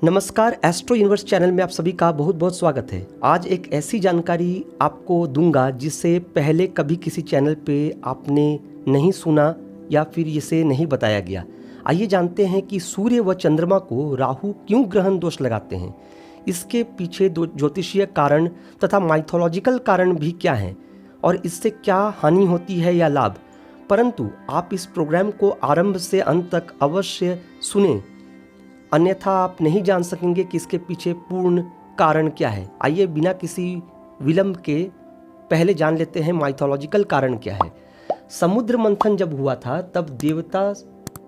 नमस्कार, astro universe channel में आप सभी का बहुत बहुत स्वागत है। आज एक ऐसी जानकारी आपको दूंगा जिससे पहले कभी किसी चैनल पे आपने नहीं सुना या फिर इसे नहीं बताया गया। आइए जानते हैं कि सूर्य व चंद्रमा को राहु क्यों ग्रहण दोष लगाते हैं। इसके पीछे दो ज्योतिषीय कारण तथा माइथोलॉजिकल कारण भी क्या हैं और इससे क्या हानि होती है या लाभ। परंतु आप इस प्रोग्राम को आरंभ से अंत तक अवश्य सुने, अन्यथा आप नहीं जान सकेंगे कि इसके पीछे पूर्ण कारण क्या है। आइए बिना किसी विलंब के पहले जान लेते हैं माइथोलॉजिकल कारण क्या है। समुद्र मंथन जब हुआ था तब देवता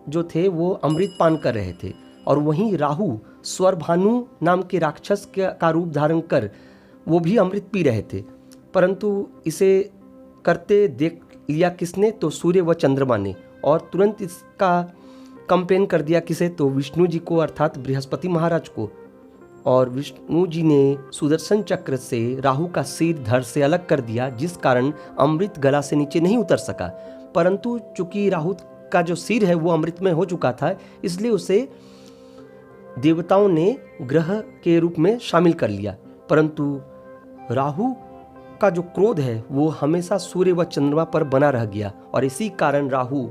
जो थे वो अमृत पान कर रहे थे और वहीं राहु स्वरभानु नाम के राक्षस का रूप धारण कर वो भी अमृत पी रहे थे। परंतु इसे करते देख लिया किसने, तो सूर्य व चंद्रमा ने, और तुरंत इसका कंप्लेन कर दिया किसे, तो विष्णु जी को अर्थात बृहस्पति महाराज को। और विष्णु जी ने सुदर्शन चक्र से राहु का सिर धड़ से अलग कर दिया, जिस कारण अमृत गला से नीचे नहीं उतर सका। परंतु चूंकि राहु का जो सिर है वो अमृत में हो चुका था, इसलिए उसे देवताओं ने ग्रह के रूप में शामिल कर लिया। परंतु राहु का जो क्रोध है वो हमेशा सूर्य व चंद्रमा पर बना रह गया और इसी कारण राहु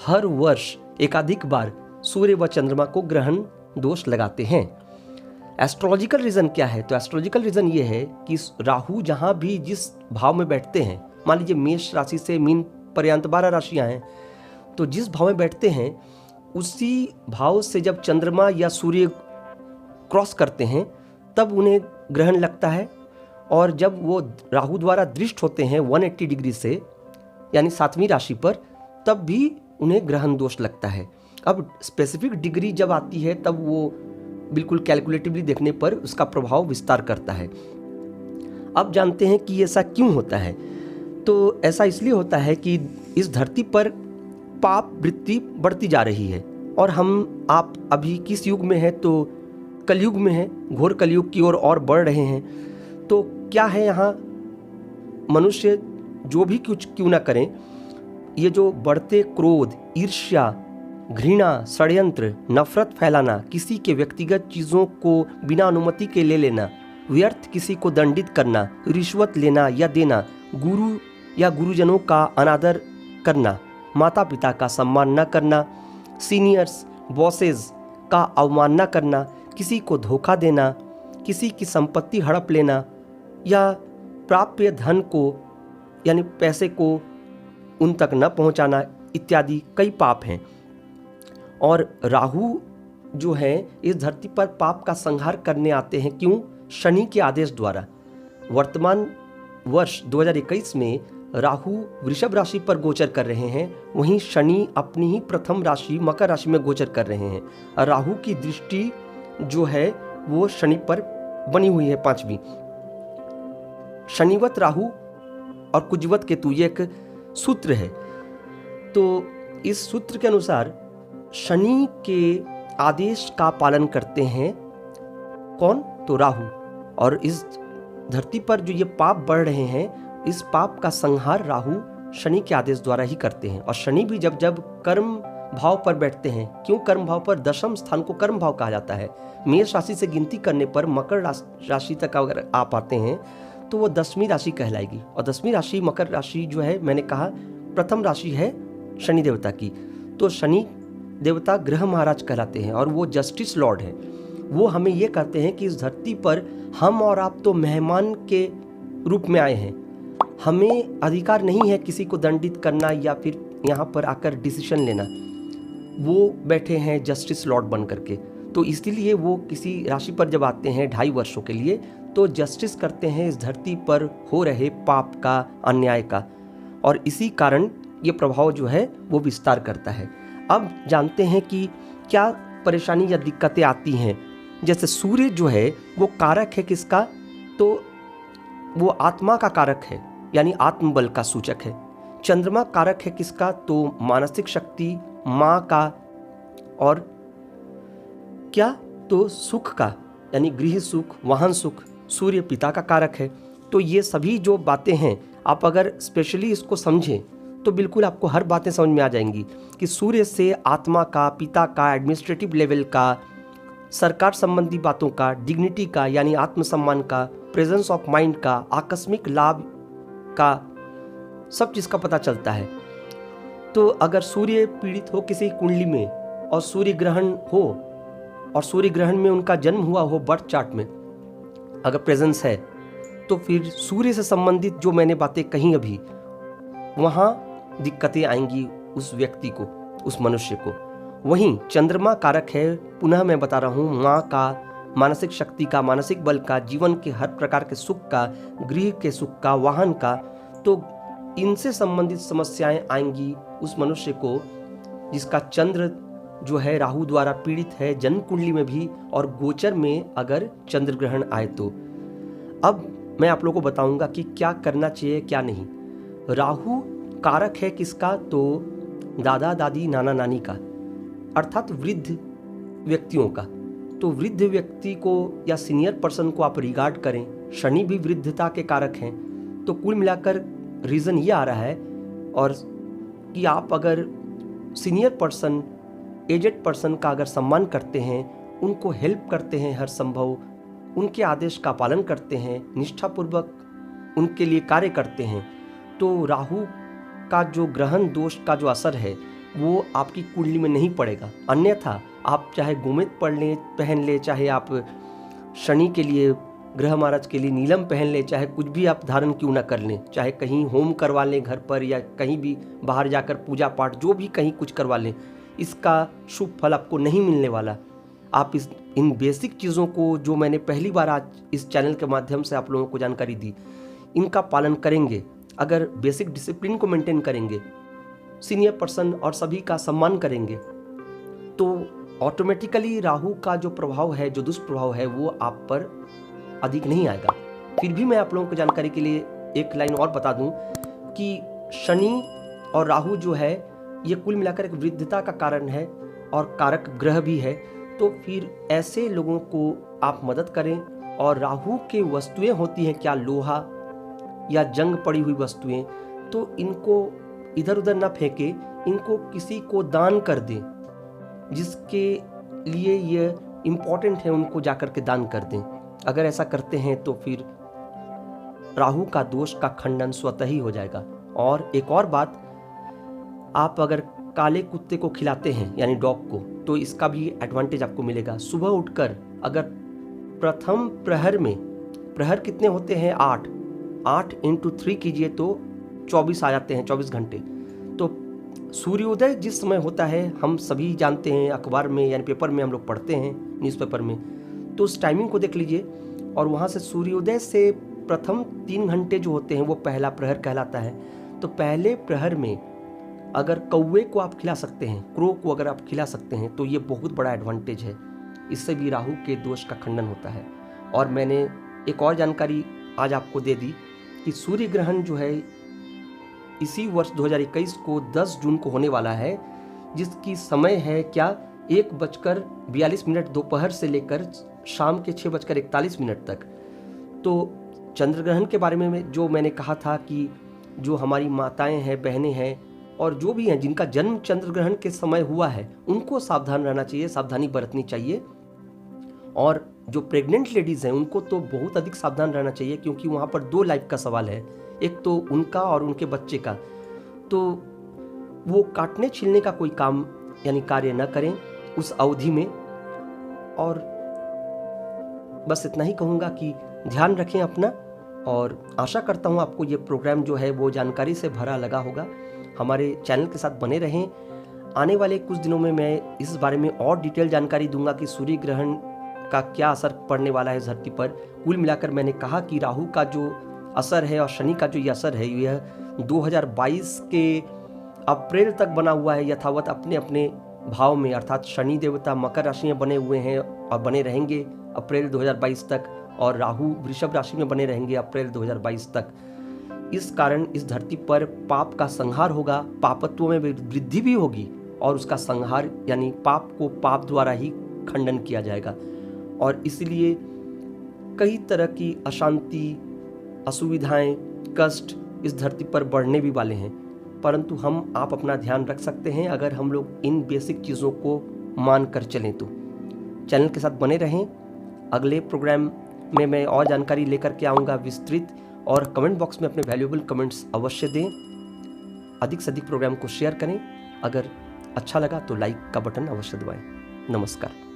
हर वर्ष एकाधिक बार सूर्य व चंद्रमा को ग्रहण दोष लगाते हैं। एस्ट्रोलॉजिकल रीजन क्या है, तो एस्ट्रोलॉजिकल रीजन ये है कि राहु जहां भी जिस भाव में बैठते हैं, मान लीजिए मेष राशि से मीन पर्यंत 12 राशियां हैं, तो जिस भाव में बैठते हैं उसी भाव से जब चंद्रमा या सूर्य क्रॉस करते हैं तब उन्हें ग्रहण लगता है। और जब वो राहु द्वारा दृष्ट होते हैं 180 डिग्री से यानी 7वीं राशि पर, तब भी उन्हें ग्रहण दोष लगता है। अब स्पेसिफिक डिग्री जब आती है तब वो बिल्कुल कैलकुलेटिवली देखने पर उसका प्रभाव विस्तार करता है। अब जानते हैं कि ऐसा क्यों होता है। तो ऐसा इसलिए होता है कि इस धरती पर पाप वृत्ति बढ़ती जा रही है और आप अभी किस युग में हैं, तो कलयुग में हैं, घोर कलयुग की ओर और बढ़ रहे हैं। तो क्या है, यहाँ मनुष्य जो भी कुछ क्यों ना करें, ये जो बढ़ते क्रोध, ईर्ष्या, घृणा, षड्यंत्र, नफरत फैलाना, किसी के व्यक्तिगत चीज़ों को बिना अनुमति के ले लेना, व्यर्थ किसी को दंडित करना, रिश्वत लेना या देना, गुरु या गुरुजनों का अनादर करना, माता पिता का सम्मान न करना, सीनियर्स बॉसेस का अवमानना करना, किसी को धोखा देना, किसी की संपत्ति हड़प लेना या प्राप्य धन को यानी पैसे को उन तक न पहुंचाना इत्यादि कई पाप हैं। और राहु जो है इस धरती पर पाप का संहार करने आते हैं। क्यों? शनि के आदेश द्वारा। वर्तमान वर्ष 2021 में राहु वृषभ राशि पर गोचर कर रहे हैं, वहीं शनि अपनी ही प्रथम राशि मकर राशि में गोचर कर रहे हैं। राहु की दृष्टि जो है वो शनि पर बनी हुई है 5वीं। शनिवत राहु और कुजवत केतु, ये एक सूत्र है। तो इस सूत्र के अनुसार शनि के आदेश का पालन करते हैं कौन? तो राहु। और इस धरती पर जो ये पाप बढ़ रहे हैं, इस पाप का संहार राहु शनि के आदेश द्वारा ही करते हैं। और शनि भी जब जब कर्म भाव पर बैठते हैं, क्यों कर्म भाव पर? दशम स्थान को कर्म भाव कहा जाता है। मेष राशि से गिनती करने पर मकर राशि तक अगर आप आते हैं तो वो 10वीं राशि कहलाएगी। और 10वीं राशि मकर राशि जो है, मैंने कहा प्रथम राशि है शनि देवता की। तो शनि देवता ग्रह महाराज कहलाते हैं और वो जस्टिस लॉर्ड है। वो हमें ये कहते हैं कि इस धरती पर हम और आप तो मेहमान के रूप में आए हैं, हमें अधिकार नहीं है किसी को दंडित करना या फिर यहाँ पर आकर डिसीजन लेना। वो बैठे हैं जस्टिस लॉर्ड बन करके। तो इसलिए वो किसी राशि पर जब आते हैं 2.5 वर्षों के लिए, तो जस्टिस करते हैं इस धरती पर हो रहे पाप का, अन्याय का, और इसी कारण ये प्रभाव जो है वो विस्तार करता है। अब जानते हैं कि क्या परेशानी या दिक्कतें आती हैं। जैसे सूर्य जो है वो कारक है किसका? तो वो आत्मा का कारक है, यानी आत्मबल का सूचक है। चंद्रमा कारक है किसका? तो मानसिक शक्ति, माँ का, और क्या? तो सुख का, यानी गृह सुख, वाहन सुख। सूर्य पिता का कारक है। तो ये सभी जो बातें हैं, आप अगर स्पेशली इसको समझें तो बिल्कुल आपको हर बातें समझ में आ जाएंगी कि सूर्य से आत्मा का, पिता का, एडमिनिस्ट्रेटिव लेवल का, सरकार संबंधी बातों का, डिग्निटी का यानी आत्मसम्मान का, प्रेजेंस ऑफ माइंड का, आकस्मिक लाभ का, सब चीज़ का पता चलता है। तो अगर सूर्य पीड़ित हो किसी कुंडली में और सूर्य ग्रहण हो और सूर्य ग्रहण में उनका जन्म हुआ हो बर्थ चार्ट में अगर प्रेजेंस है, तो फिर सूर्य से संबंधित जो मैंने बातें कही अभी, वहाँ दिक्कतें आएंगी उस व्यक्ति को, उस मनुष्य को। वहीं चंद्रमा कारक है, पुनः मैं बता रहा हूँ, माँ का, मानसिक शक्ति का, मानसिक बल का, जीवन के हर प्रकार के सुख का, गृह के सुख का, वाहन का। तो इनसे संबंधित समस्याएं आएंगी उस मनुष्य को जिसका चंद्र जो है राहु द्वारा पीड़ित है, जन्म कुंडली में भी और गोचर में अगर चंद्र ग्रहण आए तो। अब मैं आप लोगों को बताऊंगा कि क्या करना चाहिए क्या नहीं। राहु कारक है किसका? तो दादा दादी, नाना नानी का, अर्थात वृद्ध व्यक्तियों का। तो वृद्ध व्यक्ति को या सीनियर पर्सन को आप रिगार्ड करें। शनि भी वृद्धता के कारक हैं। तो कुल मिलाकर रीज़न ये आ रहा है और कि आप अगर सीनियर पर्सन, एजेड पर्सन का अगर सम्मान करते हैं, उनको हेल्प करते हैं हर संभव, उनके आदेश का पालन करते हैं, निष्ठापूर्वक उनके लिए कार्य करते हैं, तो राहु का जो ग्रहण दोष का जो असर है वो आपकी कुंडली में नहीं पड़ेगा। अन्यथा आप चाहे गोमेद पहन ले, चाहे आप शनि के लिए, ग्रह महाराज के लिए नीलम पहन ले, चाहे कुछ भी आप धारण क्यों ना कर लें, चाहे कहीं होम करवा लें घर पर या कहीं भी बाहर जाकर पूजा पाठ जो भी कहीं कुछ करवा लें, इसका शुभ फल आपको नहीं मिलने वाला। आप इन बेसिक चीज़ों को जो मैंने पहली बार आज इस चैनल के माध्यम से आप लोगों को जानकारी दी, इनका पालन करेंगे, अगर बेसिक डिसिप्लिन को मेंटेन करेंगे, सीनियर पर्सन और सभी का सम्मान करेंगे, तो ऑटोमेटिकली राहु का जो प्रभाव है, जो दुष्प्रभाव है, वो आप पर अधिक नहीं आएगा। फिर भी मैं आप लोगों को जानकारी के लिए एक लाइन और बता दूं कि शनि और राहु जो है ये कुल मिलाकर एक वृद्धता का कारण है और कारक ग्रह भी है। तो फिर ऐसे लोगों को आप मदद करें। और राहु के वस्तुएं होती हैं क्या, लोहा या जंग पड़ी हुई वस्तुएं, तो इनको इधर उधर ना फेंके, इनको किसी को दान कर दें, जिसके लिए ये इम्पोर्टेंट है, उनको जाकर के दान कर दें। अगर ऐसा करते हैं तो फिर राहु का दोष का खंडन स्वतः ही हो जाएगा। और एक और बात, आप अगर काले कुत्ते को खिलाते हैं यानी डॉग को, तो इसका भी एडवांटेज आपको मिलेगा। सुबह उठकर अगर प्रथम प्रहर में, प्रहर कितने होते हैं? 8 इंटू 3 कीजिए तो 24 आ जाते हैं, 24 घंटे। तो सूर्योदय जिस समय होता है हम सभी जानते हैं, अखबार में यानी पेपर में हम लोग पढ़ते हैं, न्यूज़पेपर में, तो उस टाइमिंग को देख लीजिए और वहाँ से सूर्योदय से प्रथम 3 घंटे जो होते हैं वो पहला प्रहर कहलाता है। तो पहले प्रहर में अगर कौवे को आप खिला सकते हैं, क्रो को अगर आप खिला सकते हैं, तो ये बहुत बड़ा एडवांटेज है। इससे भी राहु के दोष का खंडन होता है। और मैंने एक और जानकारी आज आपको दे दी कि सूर्य ग्रहण जो है इसी वर्ष 2021 को 10 जून को होने वाला है, जिसकी समय है क्या, 1:42 दोपहर से लेकर शाम के 6:41 तक। तो चंद्र ग्रहण के बारे में जो मैंने कहा था कि जो हमारी माताएं हैं, बहनें हैं और जो भी हैं जिनका जन्म चंद्र ग्रहण के समय हुआ है, उनको सावधान रहना चाहिए, सावधानी बरतनी चाहिए। और जो प्रेग्नेंट लेडीज़ हैं उनको तो बहुत अधिक सावधान रहना चाहिए, क्योंकि वहाँ पर 2 लाइफ का सवाल है, एक तो उनका और उनके बच्चे का। तो वो काटने छीलने का कोई काम यानी कार्य न करें उस अवधि में। और बस इतना ही कहूँगा कि ध्यान रखें अपना, और आशा करता हूँ आपको ये प्रोग्राम जो है वो जानकारी से भरा लगा होगा। हमारे चैनल के साथ बने रहें। आने वाले कुछ दिनों में मैं इस बारे में और डिटेल जानकारी दूंगा कि सूर्य ग्रहण का क्या असर पड़ने वाला है इस धरती पर। कुल मिलाकर मैंने कहा कि राहु का जो असर है और शनि का जो ये असर है, यह 2022 के अप्रैल तक बना हुआ है यथावत अपने अपने भाव में, अर्थात शनि देवता मकर राशि में बने हुए हैं और बने रहेंगे अप्रैल 2022 तक, और राहु वृषभ राशि में बने रहेंगे अप्रैल 2022 तक। इस कारण इस धरती पर पाप का संहार होगा, पापत्व में वृद्धि भी होगी और उसका संहार यानी पाप को पाप द्वारा ही खंडन किया जाएगा। और इसलिए कई तरह की अशांति, असुविधाएं, कष्ट इस धरती पर बढ़ने भी वाले हैं, परंतु हम आप अपना ध्यान रख सकते हैं अगर हम लोग इन बेसिक चीज़ों को मान कर चलें। चैनल के साथ बने रहें। अगले प्रोग्राम में मैं और जानकारी लेकर के आऊँगा विस्तृत, और कमेंट बॉक्स में अपने वैल्यूएबल कमेंट्स अवश्य दें। अधिक से अधिक प्रोग्राम को शेयर करें। अगर अच्छा लगा तो लाइक का बटन अवश्य दबाएं। नमस्कार।